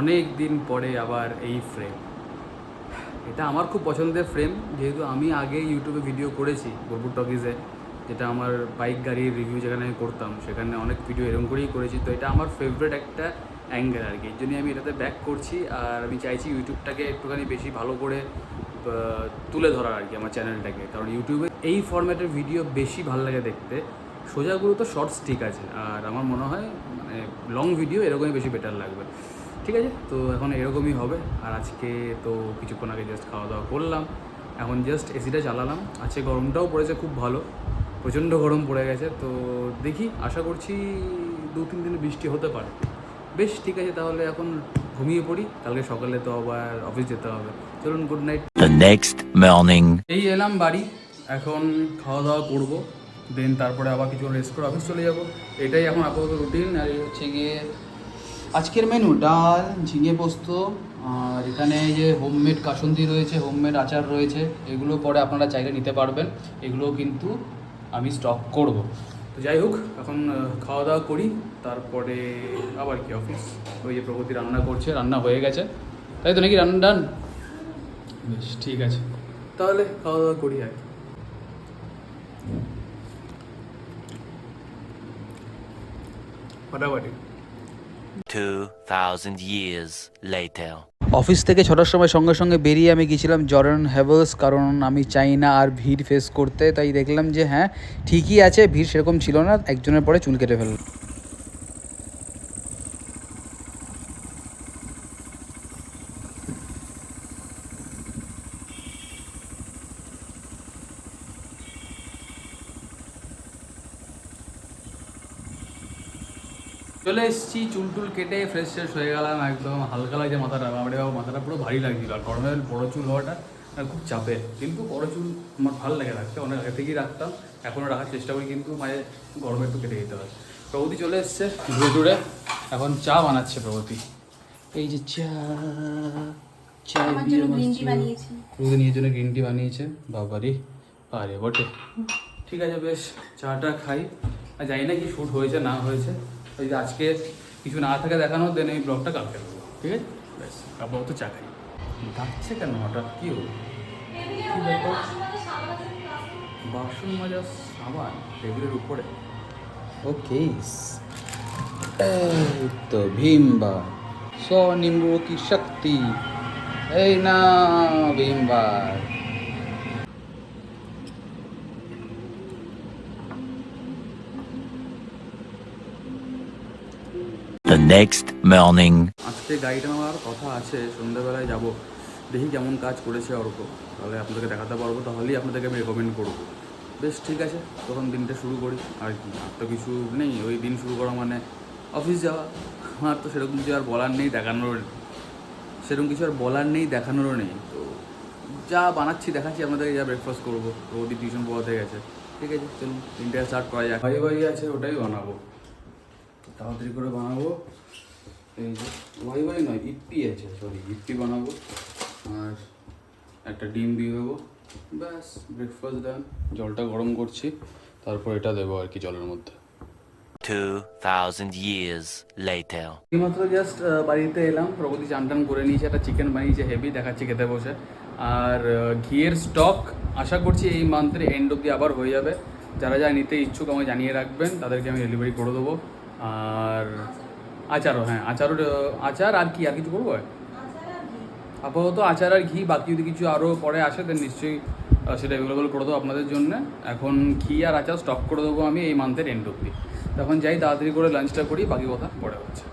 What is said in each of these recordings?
অনেক দিন পরে আবার এই ফ্রেম, এটা আমার খুব পছন্দের ফ্রেম, যেহেতু আমি আগে ইউটিউবে ভিডিও করেছি বোলপুর টকিজে, যেটা আমার বাইক গাড়ির রিভিউ যেখানে আমি করতাম, সেখানে অনেক ভিডিও এরকম করেই করেছি। তো এটা আমার ফেভারিট একটা অ্যাঙ্গেল আর কি, এর জন্যই আমি এটাতে ব্যাক করছি। আর আমি চাইছি ইউটিউবটাকে একটুখানি বেশি ভালো করে তুলে ধরার আর কি আমার চ্যানেলটাকে, কারণ ইউটিউবে এই ফরম্যাটের ভিডিও বেশি ভালো লাগে দেখতে। সোজাগুলো তো শর্টস ঠিক আছে, আর আমার মনে হয় মানে লং ভিডিও এরকমই বেশি বেটার লাগবে। ঠিক আছে, তো এখন এরকমই হবে। আর আজকে তো কিছুক্ষণ আগে জাস্ট খাওয়া দাওয়া করলাম, এখন জাস্ট এসিটা চালালাম। আজকে গরমটাও পড়েছে খুব ভালো, প্রচণ্ড গরম পড়ে গেছে। তো দেখি, আশা করছি 2-3 দিনে বৃষ্টি হতে পারে। বেশ ঠিক আছে, তাহলে এখন ঘুমিয়ে পড়ি, কালকে সকালে তো আবার অফিস যেতে হবে। চলুন, good night. The next morning. এই এলাম বাড়ি, এখন খাওয়া দাওয়া করবো, দেন তারপরে আবার কিছু রেস্ট করে অফিস চলে যাব। এটাই এখন আপাতত রুটিন। আর এই হচ্ছে গিয়ে আজকের মেনু: ডাল, ঝিঙে পোস্ত, আর এখানে এই যে হোমমেড কাসুন্দি রয়েছে, হোমমেড আচার রয়েছে। এগুলো পরে আপনারা চাইলে নিতে পারবেন, এগুলো কিন্তু আমি স্টক করব। তো যাই হোক, এখন খাওয়া দাওয়া করি, তারপরে আবার কি অফিস। ওই যে প্রগতি রান্না করছে, রান্না হয়ে গেছে তাই তো নাকি? রান্না ডান? বেশ ঠিক আছে, তাহলে খাওয়া দাওয়া করি আর কি। ফাটাফাটি। 2000 years later. অফিস থেকে 6টার সময় সঙ্গে সঙ্গে বেরিয়ে আমি গেছিলাম জর্ডন হ্যাভেলস, কারণ আমি চাই না আর ভিড় ফেস করতে। তাই দেখলাম যে হ্যাঁ ঠিকই আছে, ভিড় সেরকম ছিল না, একজনের পরে চুল কেটে ফেলল। চলে এসেছি, চুল টুল কেটে ফ্রেশ ফ্রেশ হয়ে গেলাম, একদম হালকা লাগছে মাথাটা। বাবারে বাবা, মাথাটা পুরো ভারী লাগছিল। আর গরমের বড়ো চুল হওয়াটা খুব চাপে, কিন্তু বড়ো চুল আমার ভালো লাগে রাখতে, অনেক আগে থেকেই রাখতাম, এখনও রাখার চেষ্টা করি, কিন্তু মাঝে গরমে একটু কেটে যেতে হয়। প্রগতি চলে এসছে ঘুরে টুরে, এখন চা বানাচ্ছে প্রগতি। এই যে চা, চায় দিয়ে প্রগতি নিজের জন্য গ্রিন টি বানিয়েছে। বাবারি, আরে বটে। ঠিক আছে, বেশ, চাটা খাই। আর জানি না কি শ্যুট হয়েছে না হয়েছে, ওই যে আজকে কিছু না থাকে দেখানো, দেন এই ব্লগটা কালকে দেবো। ঠিক আছে, বেশ, আপাতত চা খাই। ডাকছে কেন হঠাৎ? কী হলো? কী ব্যাপার? বাসন মাজার সাবান টেবিলের উপরে। ওকে, এই তো ভীমবা, স্বনিম্ব কি শক্তি, এই না ভীমবার। The next morning. আজকে গাড়িটা নেওয়ার কথা আছে, সন্ধ্যাবেলায় যাব, দেখি কেমন কাজ করেছে অর্ক, তাহলে আপনাদেরকে দেখাতে পারবো, তাহলেই আপনাদেরকে আমি রেকমেন্ড করবো। বেশ ঠিক আছে, তখন দিনটা শুরু করি। আর কি, আর তো কিছু নেই, ওই দিন শুরু করা মানে অফিস যাওয়া। আমার তো সেরকম কিছু আর বলার নেই, দেখানোরও সেরকম কিছু আর বলার নেই, দেখানোরও নেই। তো যা বানাচ্ছি দেখাচ্ছি আপনাদেরকে, যা ব্রেকফাস্ট করবো। তো ওদের টিউশন পড়াতে গেছে। ঠিক আছে, চলুন দিনটা স্টার্ট করা যাক। ভাই ভাই আছে, ওটাই বানাবো, তাড়াতাড়ি করে বানাবো। এই যে ভাই ভাই নয়, ইপ্পি আছে, সরি, ইপ্পি বানাবো। আর একটা ডিম দিয়ে দেবো, ব্যাস ব্রেকফাস্ট ডান। জলটা গরম করছি, তারপর এটা দেবো আর কি জলের মধ্যে। 2000 years later. এইমাত্র জাস্ট বাড়িতে এলাম, প্রগতি চান টান করে নিয়েছে, একটা চিকেন বানিয়েছে, হেভি দেখাচ্ছি খেতে বসে। আর ঘিয়ের স্টক আশা করছি এই মান্থের এন্ড অব্দি আবার হয়ে যাবে। যারা যারা নিতে ইচ্ছুক আমায় জানিয়ে রাখবেন, তাদেরকে আমি ডেলিভারি করে দেবো। আর আচারও, হ্যাঁ আচারও, আচার আর কি, আর কিছু করবো? আপাতত আচার আর ঘি, বাকি যদি কিছু আরও পরে আসে দেন নিশ্চয়ই সেটা অ্যাভেলেবল করে দেবো আপনাদের জন্য। এখন ঘি আর আচার স্টক করে দেবো আমি এই মান্থের এন্ড অব্দি। তখন যাই, তাড়াতাড়ি করে লাঞ্চটা করি, বাকি কথা পরে হচ্ছে।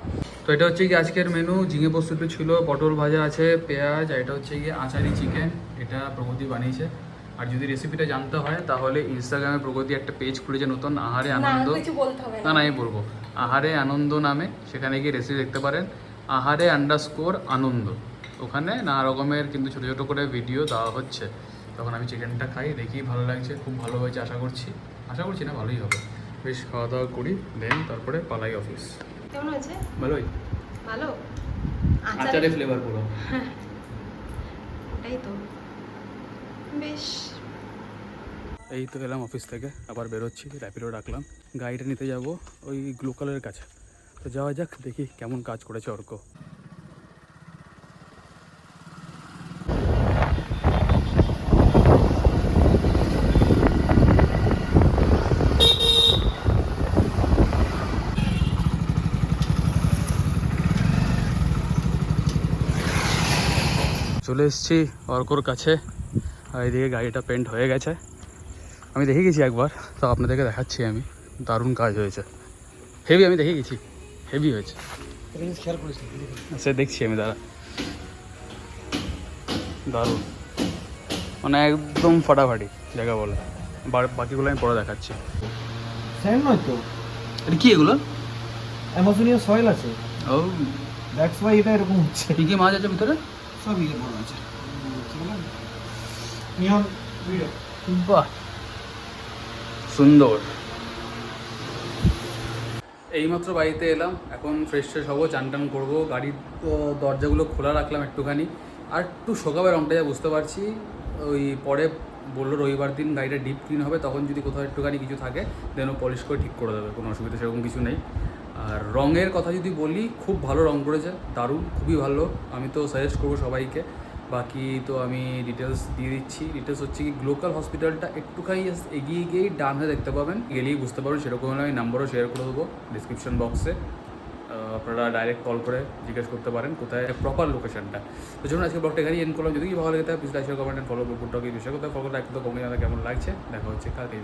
তো এটা হচ্ছে কি আজকের মেনু: ঝিঙে পোস্তটা ছিল, পটল ভাজা আছে, পেঁয়াজ, আর এটা হচ্ছে গিয়ে আচারি চিকেন, এটা প্রগতি বানিয়েছে। আর যদি রেসিপিটা জানতে হয় তাহলে ইনস্টাগ্রামে প্রগতি একটা পেজ খুলেছে নতুন, আহারে আনন্দ। না না, আমি বলবো আহারে আনন্দ নামে, সেখানে গিয়ে রেসিপি দেখতে পারেন, আহারে_আনন্দ। ওখানে নানা রকমের কিন্তু ছোটো ছোটো করে ভিডিও দেওয়া হচ্ছে। তখন আমি চিকেনটা খাই, দেখি ভালো লাগছে, খুব ভালো হয়েছে আশা করছি না ভালোই হবে। বেশ, খাওয়া দাওয়া করি, দেন তারপরে পালাই অফিস। কেমন আছে? ভালোই, ভালো। আচারে ফ্লেভার পুরো। ওটাই তো বেশ। এই তো এলাম অফিস থেকে, আবার বেরোচ্ছি, র্যাপিডো ডাকলাম, গাড়িটা নিতে যাব ওই গ্লো কালারের কাছে। তো যাওয়া যাক, দেখি কেমন কাজ করেছে অর্ক। চলে এসেছি অর্কর কাছে, আর এইদিকে গাড়িটা পেন্ট হয়ে গেছে। আমি দেখে গেছি একবার, তো আপনাদেরকে দেখাচ্ছি আমি। দারুণ কাজ হয়েছে, হেভি। আমি দেখে গেছি, হেভি হয়েছে। সে দেখছি আমি, দারুণ, মানে একদম ফাটাফাটি জায়গা বলে। বাকিগুলো আমি পরে দেখাচ্ছি। স্যান্ড নয় তো, এটা কি এগুলো? অ্যামাজনিয়া সয়েল আছে, ও, দ্যাটস ওয়াই এটা এরকম হচ্ছে। কী কী মাছ আছে ভিতরে? সব ইয়ে বড় আছে, নিয়ন ভিডিও। বাহ, সুন্দর। এইমাত্র বাড়িতে এলাম, এখন ফ্রেশ ফ্রেশ হবো, চান টান করবো। গাড়ির দরজাগুলো খোলা রাখলাম একটুখানি, আর একটু শোকাবে রংটা, যা বুঝতে পারছি। ওই পরে বললো রবিবার দিন গাড়িটা ডিপ ক্লিন হবে, তখন যদি কোথাও একটুখানি কিছু থাকে দেন ও পলিশ করে ঠিক করে দেবে, কোনো অসুবিধা সেরকম কিছু নেই। আর রঙের কথা যদি বলি, খুব ভালো রং করেছে, দারুণ, খুবই ভালো। আমি তো সাজেস্ট করবো সবাইকে। বাকি তো আমি ডিটেলস দিয়ে দিচ্ছি। ডিটেলস হচ্ছে কি, গ্লোকাল হসপিটালটা একটুখানি জাস্ট এগিয়ে গিয়েই ডান হয়ে দেখতে পাবেন, গেলেই বুঝতে পারবেন। সেরকম হলে আমি নাম্বারও শেয়ার করে দেবো ডিসক্রিপশন বক্সে, আপনারা ডাইরেক্ট কল করে জিজ্ঞেস করতে পারেন কোথায় প্রপার লোকেশনটা। তো চলুন আজকে ব্লগটা এখানেই এন্ড করলাম। যদি ভালো লাগে তাহলে please like share comment follow করতে হবে। বিষয় কোথায় ফলো করতে একটু কমে জানা কেমন লাগছে। দেখা হচ্ছে কালকে।